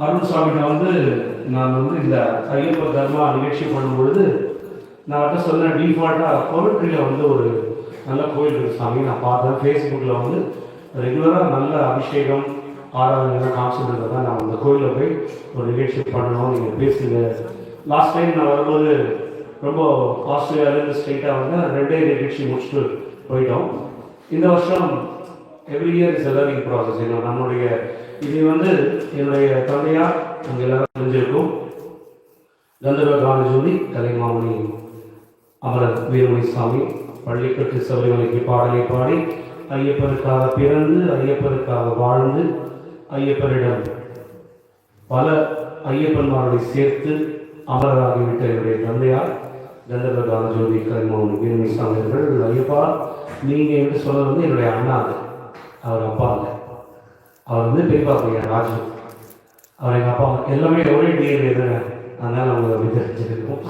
அருண் சாமிகிட்ட வந்து நான் வந்து இந்த ஐயப்ப தர்மா நிகழ்ச்சி பண்ணும்பொழுது நான் அவர்கிட்ட சொன்னேன், டிஃபால்ட்டாக பொருட்களில் வந்து ஒரு நல்ல கோயில் இருக்குது சாமி. நான் பார்த்தேன் ஃபேஸ்புக்கில் வந்து ரெகுலராக நல்ல அபிஷேகம் ஆராதனை காமிச்சிட்டு தான் நான் அந்த கோயிலில் போய் ஒரு நிகழ்ச்சி பண்ணணும், நீங்கள் பேசுங்க. லாஸ்ட் டைம் நான் வரும்போது ரொம்ப ஆஸ்திரேலியாவிலேருந்து ஸ்ட்ரெயிட்டாக வந்து 2 நிகழ்ச்சி முடிச்சுட்டு போயிட்டோம். இந்த வருஷம் every year is learning process. நம்மளுடைய இது வந்து என்னுடைய தந்தையார் அங்கே எல்லாரும் தெரிஞ்சிருக்கும், கந்தர்வ கானஜோதி கலைமாமணி அமரர் வீரமணி சாமி பள்ளிக்கட்டு சபரிமலைக்கு பாடலை பாடி ஐயப்பனுக்காக பிறந்து ஐயப்பனுக்காக வாழ்ந்து ஐயப்பனிடம் பல ஐயப்பன்மார்களை சேர்த்து அமரராகிவிட்ட என்னுடைய தந்தையார் கந்தர்வ கானஜோதி கலைமாமணி வீரமணி சாமி அவர்கள், ஐயப்பா நீங்கள் என்று சொன்னது வந்து என்னுடைய அண்ணா, அவர் அப்பா இல்லை, அவர் வந்து பெரியப்பா பையன் ராஜு, அவர் எங்கள் அப்பா எல்லாமே ஒரே டிஎன்ஏ தானே, அதனால் அவங்க அப்படி தெரிஞ்சுருக்கோம்.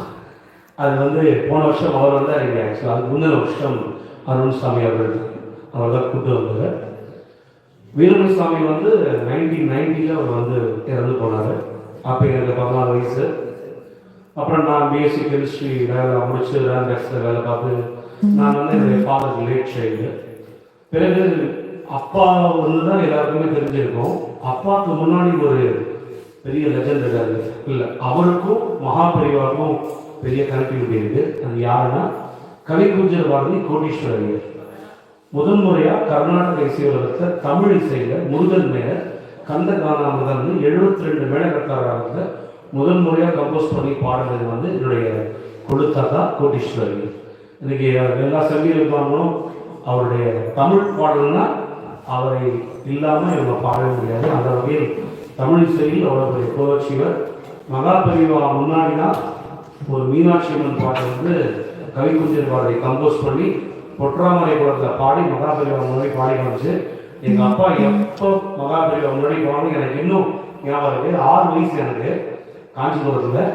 அது வந்து போன வருஷம் அவர் வந்தார் இங்கே. ஆக்சுவலாக அதுக்கு முந்தின வருஷம் அருண் சாமி அவர் தான் கூட்டு வந்தார். வீரமணி சாமி வந்து 1990 அவர் வந்து இறந்து போனார். அப்போ எனக்கு 14 வயசு. அப்புறம் நான் பிஎஸ்சி கெமிஸ்ட்ரி வேலை முடிச்சு ரேண்டெக்ஸில் வேலை பார்த்து நான் வந்து என்னுடைய ஃபாதருக்கு லேட் சைல்டு. பிறகு அப்பா வந்து தான் எல்லாருக்குமே தெரிஞ்சிருக்கும். அப்பாவுக்கு முன்னாடி ஒரு பெரிய லெஜண்ட் இருக்காரு இல்லை, அவருக்கும் மகாபரிவாருக்கும் பெரிய கனெக்டிவிட்டி இருக்குது. அது யாருன்னா கவிக்குஞ்சர் பாரதி கோடீஸ்வரர். முதன்முறையாக கர்நாடக இசை உலகத்தில் தமிழ் இசையில் முருகன் மேல கந்த கானாமிருதம் 72 மேலகத்தாராக முதன்முறையாக கம்போஸ் பண்ணி பாடுறது வந்து என்னுடைய கொழுத்தாத்தா கோடீஸ்வரர். இன்னைக்கு எல்லா சங்கீதங்களும் அவருடைய தமிழ் பாடல்னா அவரை இல்லாமல் இவங்க பாடவே முடியாது. அந்த வகையில் தமிழ் இசையில் அவருடைய கோலட்சிவர் மகாபரிவா முன்னாடி தான் ஒரு மீனாட்சி அம்மன் பாட்டை வந்து கவிக்குஞ்சர் பாரதி கம்போஸ் பண்ணி பொற்றாமரை குளத்தில் பாடி மகாபரிவா முன்னாடி பாடி காமிச்சு. எங்கள் அப்பா எப்போ மகாபரிவா முன்னாடி பாடி எனக்கு இன்னும் ஞாபகம் இருக்குது. 6 வயசு எனக்கு காஞ்சிபுரத்தில்.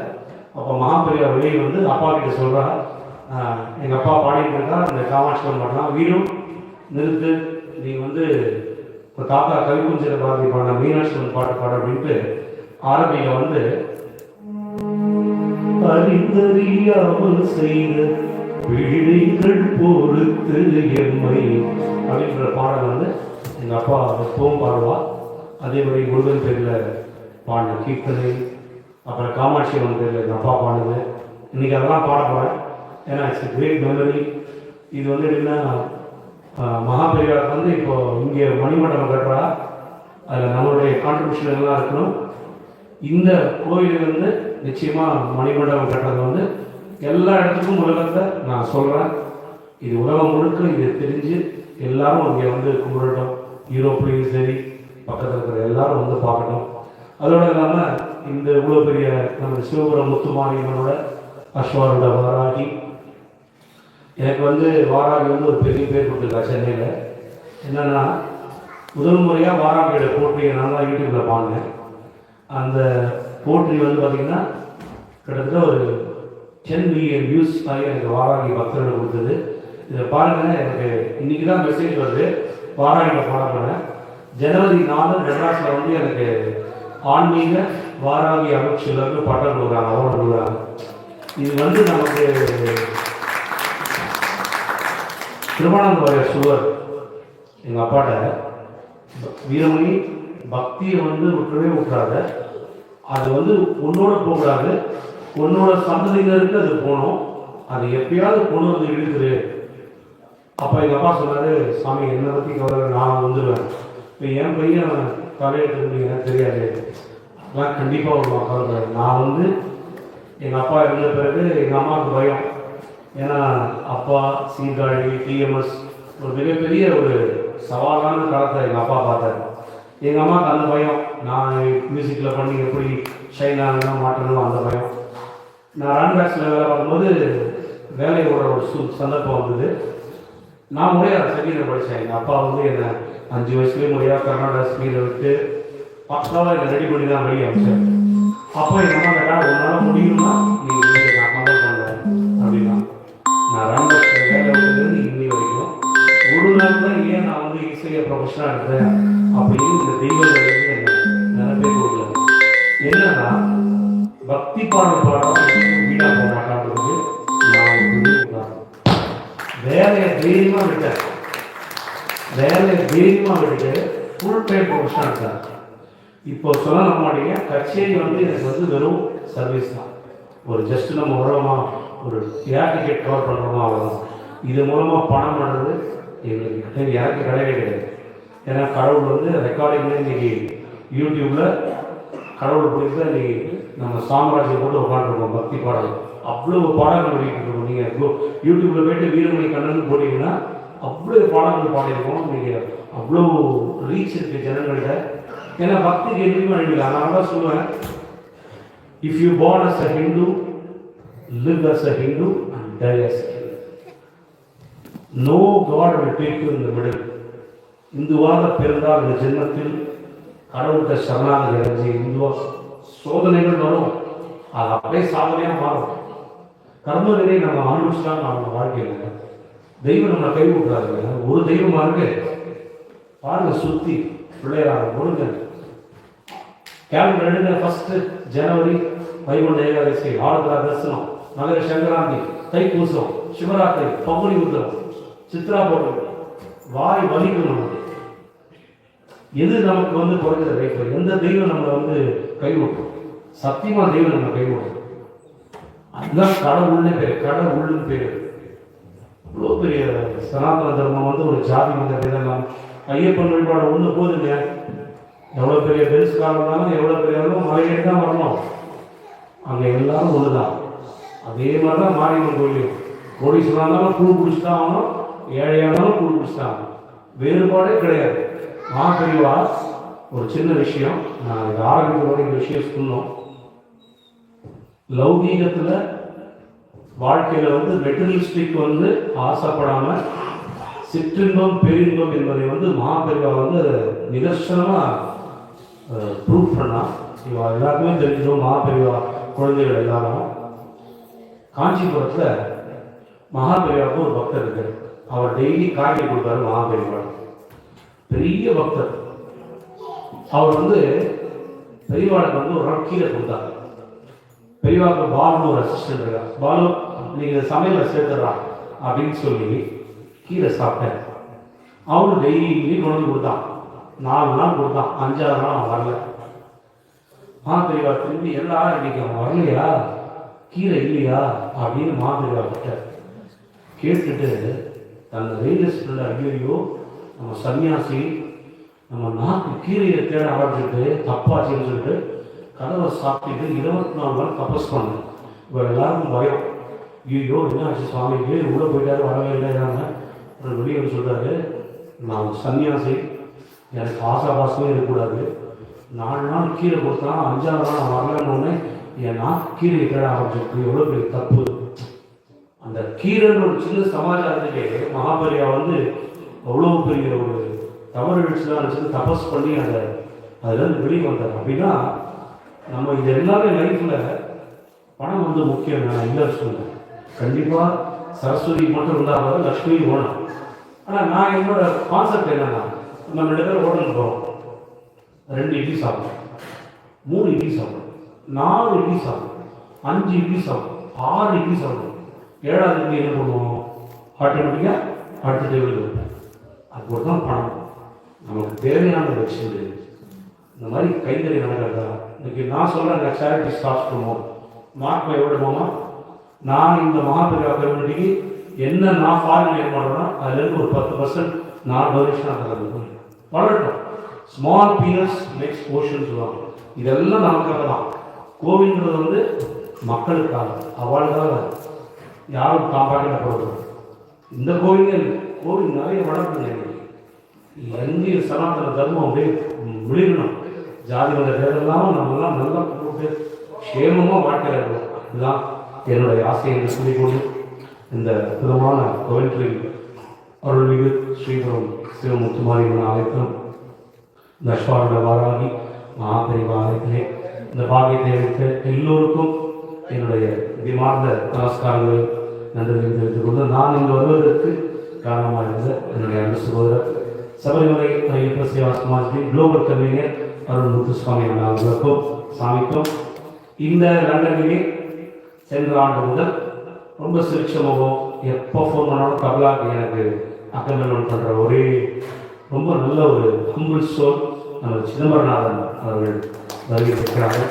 அப்போ மகாபரிவா வெளியே வந்து அப்பா கிட்ட சொல்கிறா, எங்கள் அப்பா பாடிட்டு இருக்கா இந்த காமாட்சி அம்மன் பாடலாம், வீடும் நிறுத்து, நீ வந்து இப்போ தாத்தா கவிக்குஞ்சர் பாரதி பாடின மீனாட்சி அம்மன் பாட்டு பாடு அப்படின்ட்டு ஆரம்பியில் வந்து அறிந்தறியாமல் செய்த பிழைகள் பொறுத்து எம்மை அப்படின்ற பாடல் வந்து எங்கள் அப்பா எப்பவும் பாடுவா. அதே மாதிரி முருகன் பேரில் பாடின கீர்த்தனை, அப்புறம் காமாட்சி அம்மன் பேரில் எங்கள் அப்பா பாடுது. இன்றைக்கி அதெல்லாம் பாட போகிறேன், ஏன்னா இட்ஸ் கிரேட் மெமரி. இது வந்து எப்படின்னா மகாபெரியார் வந்து இப்போ இங்கே மணிமண்டபம் கட்டுறா, அதில் நம்மளுடைய கான்ட்ரிபியூஷன் எல்லாம் இருக்கணும். இந்த கோயில் வந்து நிச்சயமாக மணிமண்டபம் கட்டுறது வந்து எல்லா இடத்துக்கும் உலகத்தை நான் சொல்கிறேன். இது உலகம் முழுக்க இது தெரிஞ்சு எல்லாரும் இங்கே வந்து கும்பிடட்டும். யூரோப்லேயும் சரி பக்கத்தில் இருக்கிற எல்லாரும் வந்து பார்க்கணும். அதோடு இல்லாமல் இந்த இவ்வளோ பெரிய நம்ம சிவபுரம் முத்துமாரியம்மனோட அஸ்வாரோட வாராகி, எனக்கு வந்து வாராகி வந்து ஒரு பெரிய பேர் கொடுத்துருக்கா சென்னையில். என்னென்னா முதல் முறையாக வாராகியோட போற்றியை நான் தான் யூடியூப்பில் பாடினேன். அந்த போற்றி வந்து பார்த்திங்கன்னா கிட்டத்தட்ட ஒரு 10 மில்லியன் வியூஸ் ஆகி எனக்கு வாராகி பக்தர்கள் கொடுத்தது. இதை பாருங்கள், எனக்கு இன்றைக்கி தான் மெசேஜ் வருது வாராகியில் பாட போனேன். ஜனவரி 4 மெட்ராஸில் வந்து எனக்கு ஆன்மீக வாராகி அமைச்சர்களுக்கு பட்டம் கொடுக்குறாங்க, அவார்டு கொடுக்குறாங்க. இது வந்து நமக்கு திருவானந்த வாரியர் சுவர் எங்கள் அப்பாட்ட, வீரமணி பக்தியை வந்து விட்டுறவே விட்டுறாத, அது வந்து உன்னோட போகக்கூடாது, உன்னோட சந்ததியினருக்கு அது போகணும், அது எப்பயாவது கொண்டு வந்து இழுக்குது. அப்போ எங்கள் அப்பா சொன்னார், சாமி என்னை பற்றி கவலை, நான் வந்துடுவேன், இப்போ என் பையன் தலையெடுத்து எனக்கு தெரியாது, அதெல்லாம் கண்டிப்பாக ஒரு கவலை. நான் வந்து எங்கள் அப்பா இருந்த பிறகு எங்கள் அம்மாவுக்கு பயம். ஏன்னா அப்பா சீர்காழி டிஎம்எஸ் ஒரு மிகப்பெரிய ஒரு சவாலான காலத்தை எங்கள் அப்பா பார்த்தாரு. எங்கள் அம்மாவுக்கு அந்த பயம், நான் மியூசிக்கில் பண்ணி எப்படி ஷைன் ஆகணும் மாட்டணும் அந்த பயம். நான் ரான்பேக்ஸில் வேலை பார்க்கும்போது வேலையோட ஒரு சந்தர்ப்பம் வந்தது. நான் முறையாக சங்கீதம் படித்தேன். எங்கள் அப்பா வந்து என்னை 5 வயசுலேயே முறையாக கர்நாடகா ஸ்பீடை விட்டு பக்காவாக என்னை ரெடி பண்ணி தான் வெளியே அமைச்சேன். அப்போ எங்கள் அம்மா கேட்டால் உன்னால் முடியும்னா நீ நான் கம்பல் பண்ணுறேன் அப்படின்னா. நான் ரான்பேக்ஸில் வேலை விட்டதுலேருந்து இன்னி வரைக்கும் ஒரு நாள் தான் ஏன் நான் வந்து இசையை ப்ரொஃபஷனாக எடுத்தேன் அப்படின்னு இந்த தெய்வங்கள் என்ன நிறைய பேர் கொடுக்கல. என்னன்னா பக்தி பாடல் வீணா போக மாட்டாங்கிறது நான் வேலையை தைரியமாக விட்டேன். விட்டுட்டு ஃபுல் டைம் ப்ரொஃபஷனாக இருக்காங்க. இப்போ சொல்ல மாட்டீங்க, கச்சேரி எனக்கு வெறும் சர்வீஸ் தான். ஒரு ஜஸ்ட் நம்ம வரோமா, ஒரு ஏர் டிக்கெட் கவர் பண்ணுறோமா, அவ்வளோதான். இது மூலமாக பணம் பண்ணுறது எங்களுக்கு எனக்கு கிடையவே கிடையாது. ஏன்னா கடவுள் ரெக்கார்டிங்கில் இன்றைக்கி யூடியூப்பில் கடவுள் பிடிச்சா இன்றைக்கி நம்ம சாம்ராஜ்யம் போட்டு உட்காந்துருக்கோம். பக்தி பாடல் அவ்வளோ பாடல்கள் வெளியிட்டு நீங்கள் யூடியூப்பில் போய்ட்டு வீரமணி கண்ணன் போட்டிங்கன்னா அவ்வளோ பாடல்கள் பாடியிருக்கோம். நீங்கள் அவ்வளோ ரீச் இருக்குது ஜனங்கள்கிட்ட. ஏன்னா பக்திக்கு எதுவுமே அழிவில்லை. அதனால தான் சொல்லுவேன், if you born as a Hindu, live as a Hindu and die as a Hindu. No God will take you in the middle. இந்துவாக பிறந்தால் இந்த ஜென்மத்தில் கடவுள்கிட்ட சரணாகதி அடைஞ்சி இந்துவா சோதனைகள் வரும், அது அப்படியே சாதனையாக மாறும். கர்ம நிலை நம்ம அனுபவிச்சுட்டாங்க நம்ம வாழ்க்கையில். தெய்வம் நம்மளை கை விட்டுறாருங்க. ஒரு தெய்வமாக இருக்கு பாருங்க, சுற்றி பிள்ளையார் கொடுங்க. கேலண்டர் எடுங்க. 1 ஜனவரி வைகுண்ட ஏகாதசி, ஆருத்ரா தரிசனம், மகர சங்கராந்தி, தைப்பூசம், சிவராத்திரி, பங்குனி உத்திரம், சித்ரா பௌர்ணமி. வாய் வலிக்கணும். எது நமக்கு குறைஞ்ச லைஃப்? எந்த தெய்வம் நம்மளை கைவிட்டும்? சத்தியமா தெய்வம் நம்ம கைவிடும். அதுதான் கடவுள்னு பேர். கடவுள்னு பேர். இவ்வளோ பெரிய சனாதன தர்மம் ஒரு ஜாதி மத இதெல்லாம் ஐயப்பன் வழிபாடு ஒன்று போதுங்க. எவ்வளோ பெரிய பெருசுக்காக இருந்தாலும் எவ்வளோ பெரிய மலையிட்டு தான் வரணும். அங்கே எல்லாரும் ஒன்று தான். அதே மாதிரி தான் மாரியம்மன் கோயிலையும் கோடீஸ்வரா இருந்தாலும் கூழ் குடிச்சுதான் ஆகணும், ஏழையானாலும் கூழ் குடிச்சுதான். வேறுபாடே கிடையாது. பெரியவா ஒரு சின்ன விஷயம், நான் இது ஆரம்பிக்கிறோட இந்த விஷயம் சொன்னோம். லௌகீகத்தில் வாழ்க்கையில் மெட்டீரியலிஸ்டிக் ஆசைப்படாம சிற்றின்பம் பேரின்பம் என்பதை மகாபெரிவா நிதர்சனமாக ப்ரூவ் பண்ணா. இவா எல்லாருக்குமே தெரிஞ்சிடும். மகாபெரிவா குழந்தைகள் எல்லாரும் காஞ்சிபுரத்தில் மகாபெரிவாவுக்கு ஒரு பக்தர் இருக்கார். அவர் டெய்லி காய்கறி கொடுப்பாரு. மகாபெரிவா பெரிய பக்தர். அவர் பெரியவாளுக்கு ஒரு நாள் கீரை கொடுத்தார். பெரியவாக்கு பாலுன்னு ஒரு அசிஸ்டன்ட் இருக்கா. பாலு, நீங்கள் சமையலில் சேர்த்துடுறா அப்படின்னு சொல்லி கீரை சாப்பிட்டேன். அவனு டெய்லி கொண்டு கொடுத்தான். 4 நாள் கொடுத்தான். 5ஆவது நாள் அவன் வரல. பெரியவா திரும்பி எல்லாரும் இன்னைக்கு அவன் வரலையா, கீரை இல்லையா அப்படின்னு பெரியவா கிட்ட கேட்டுட்டு தன் ரியலிஸ்ட் ஐயோ நம்ம சன்னியாசி நம்ம நாக்கு கீரையை தேட ஆரம்பிச்சுட்டு தப்பாச்சுன்னு சொல்லிட்டு கதவை சாப்பிட்டு 24 நாள் தபஸ் பண்ணேன். இப்போ எல்லாருக்கும் பயம். ஐயோ என்ன ஆச்சு சுவாமிக்கு, உள்ளே போயிட்டாரு, வரவே இல்லைனாங்க. அப்புறம் வெளியே சொல்கிறாரு, நான் சன்னியாசி, எனக்கு ஆசாபாசமே இருக்கக்கூடாது. 4 நாள் கீரை கொடுத்தான், 5ஆவது நாள் நான் வரலன்னு என் நாக்கு கீரையை தேட ஆரம்பிச்சிருக்கு. எவ்வளோ பெரிய தப்பு. அந்த கீரைன்னு ஒரு சின்ன சமாச்சாரத்துக்கே மகாபெரிவா அவ்வளோ பெரிய ஒரு தவறு வீழ்ச்சிலாம் வச்சு தபஸ் பண்ணி அதுலேருந்து வெளியே வந்தார். அப்படின்னா நம்ம இது எல்லாமே லைஃப்பில் பணம் முக்கியம். நான் இல்லை சொல்லுவேன். கண்டிப்பாக சரஸ்வதி மட்டும் இருந்தால் லக்ஷ்மி வேணும். ஆனால் நான் என்னோட கான்செப்ட் என்னன்னா, நம்ம 2 பேர் ஹோட்டலுக்கு போகிறோம், 2 இட்லி சாப்பிடும், 3 இட்லி சாப்பிடும், 4 இட்லி சாப்பிடும், 5 இட்லி சாப்பிடும், 6 இட்லி சாப்பிடும். 7ஆவது இட்லி என்ன பண்ணுவோம்? ஆட்டோமேட்டிக்காக அடுத்த டேபிள் வைப்பேன். அது ஒரு தான் பணம். நமக்கு தேவையான வச்சு இந்த மாதிரி கைத்தறி நடக்கிறதா. இன்னைக்கு நான் சொல்கிறேன், சேரிட்டி ஸ்டார்ட் பண்ணுவோம். மார்க் எவ்வளோமா, நான் இந்த மகாபெரிவா கம்யூனிட்டிக்கு என்ன நான் ஃபாரின் ஏற்பாடுறேன்னா அதுலேருந்து ஒரு 10% நான் டொனேஷனாக தரது வளரட்டும். ஸ்மால் பீனஸ் நெக்ஸ்ட் ஓஷன் சொல்லுவாங்க. இதெல்லாம் நமக்காக தான். கோவில்ன்றது மக்களுக்காக, அவளுக்காக, யாரும் காப்பாற்றப்படுறது. இந்த கோவில் நிறைய வளர்க்குங்க. எங்கேயும் சனாதன தர்மம் அப்படியே விழிக்கணும். ஜாதி மத பேரெல்லாம் நம்மெல்லாம் நல்லா போட்டு சேமமாக வாழ்க்கையில் இருக்கணும். இதுதான் என்னுடைய ஆசை என்று சொல்லிக்கொண்டு இந்த அற்புதமான கோவில் அருள்மிகு ஸ்ரீபுரம் சிவமுத்துமாரியம்மன் ஆலயத்திலும் இந்த அஸ்வாரூட வாராகி மகாபெரிவா ஆலயத்திலே இந்த பாக்கியத்தை அளித்த எல்லோருக்கும் என்னுடைய விமார்ந்த நமஸ்காரங்களை நன்றிகளை தெரிவித்துக் கொண்டு, நான் இங்கு வருவதற்கு காரணமாக இருந்த என்னுடைய அன்பு சகோதரர் சபரிமலை ஐயப்ப சேவா சமாஜத்தின் குளோபல் கன்வீனர் அருள் முத்துசுவாமி அவர்களுக்கும் சாமிக்கும் இந்த லண்டனிலே சென்ற ஆண்டு முதல் ரொம்ப சிரிச்சமாகவும் எப்போ ஃபோன் பண்ணாலும் கபலாக்கு எனக்கு அக்கமெண்ட் பண்ணுற ஒரே ரொம்ப நல்ல ஒரு ஹம்பிள் சோல் நம்ம சிதம்பரநாதன் அவர்கள் வருகிறார்கள்.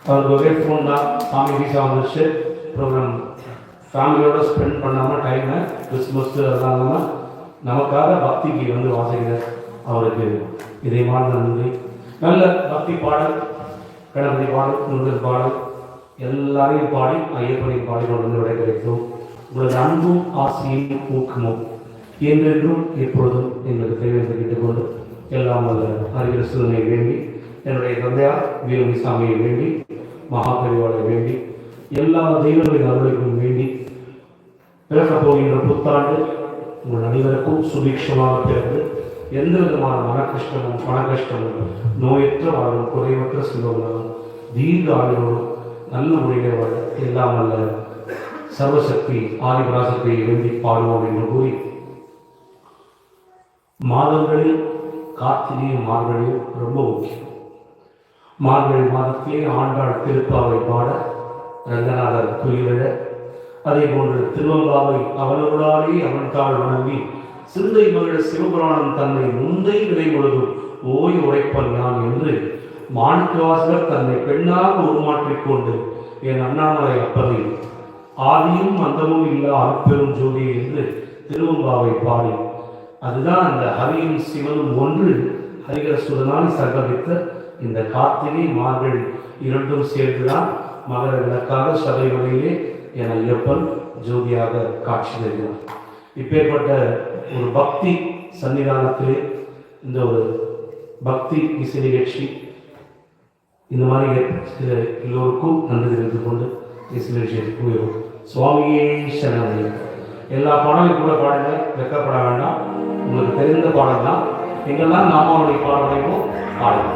அவருக்கு ஒரே ஃபோன் தான், சாமி வீசா வந்துருச்சு, ப்ரோக்ராம் ஃபேமிலியோடு ஸ்பெண்ட் பண்ணாமல் டைமை கிறிஸ்மஸ் அதெல்லாம் இல்லாமல் நமக்காக பக்திக்கு வந்து வாசிக்கிற அவருக்கு இதயமான நன்றி. நல்ல பக்தி பாடல், கணபதி பாடல், முருகன் பாடல் எல்லாரையும் பாடி ஐயப்பனையும் பாடி கொண்டு விடை கிடைக்கும். உங்களது அன்பும் ஆசையும் ஊக்கமும் என்றென்றும் எப்பொழுதும் எங்களுக்கு தேவை என்று கேட்டுக்கொண்டு எல்லாம் வல்ல அறிகிற சூழ்நிலை வேண்டி என்னுடைய தந்தையார் வீரமிசாமியை வேண்டி மகாபரிவாளை வேண்டி எல்லா தெய்வங்களின் அருளைக்கும் வேண்டி பிறக்கப் போகின்ற புத்தாண்டு உங்கள் அனைவருக்கும் சுபீட்சமாக பிறந்து எந்த விதமான மனக்கஷ்டமும் நோயற்ற வாழும் குறைவற்ற செல்வங்களும் தீர்க்க ஆளுநரும் நல்ல முறையிலே வாழ எல்லாம் அல்ல சர்வசக்தி ஆதிபராசக்தியை வேண்டி பாடுவோம் என்று கூறி மாதங்களில் கார்த்திகையும் மார்கழியும் ரொம்ப முக்கியம். மார்கழி மாதத்திலே ஆண்டாள் திருப்பாவை பாட ரங்கநாதர் துயிலிட, அதே போன்று திருவம்பாவை அவனருளாலே அவன்தாள் வணங்கி சிந்தை மகிழ சிவபுராணம் தன்னை முந்தை விதை முழுதும் ஓய் உரைப்பன் யான் என்று மாணிக்கவாசகர் தன்னை பெண்ணாக உருமாற்றிக்கொண்டு என் அண்ணாமலை அப்பதை ஆதியும் அந்தமும் இல்லா அற்பெரும் ஜோதி என்று திருவம்பாவை பாடி, அதுதான் அந்த ஹரியும் சிவனும் ஒன்று ஹரிகரசுதனால் சங்கமித்த இந்த கார்த்திகை மார்கழி இரண்டும் சேர்ந்துதான் மகர விளக்காக சபைகளிலே என ஐயப்பன் ஜோதியாக காட்சி தருகிறார். இப்பேற்பட்ட ஒரு பக்தி சன்னிதானத்திலே இந்த ஒரு பக்தி இசை நிகழ்ச்சி இந்த மாதிரி எல்லோருக்கும் நன்றி தெரிந்து கொண்டு இசை நிகழ்ச்சியை கூறுவோம். சுவாமியே சரணம். எல்லா பாடலையும் கூட பாடுங்க, வெக்கப்பட வேண்டாம். உங்களுக்கு தெரிந்த பாடல் தான். எங்கெல்லாம் நாமாவளி பாடலையும் பாடுங்க.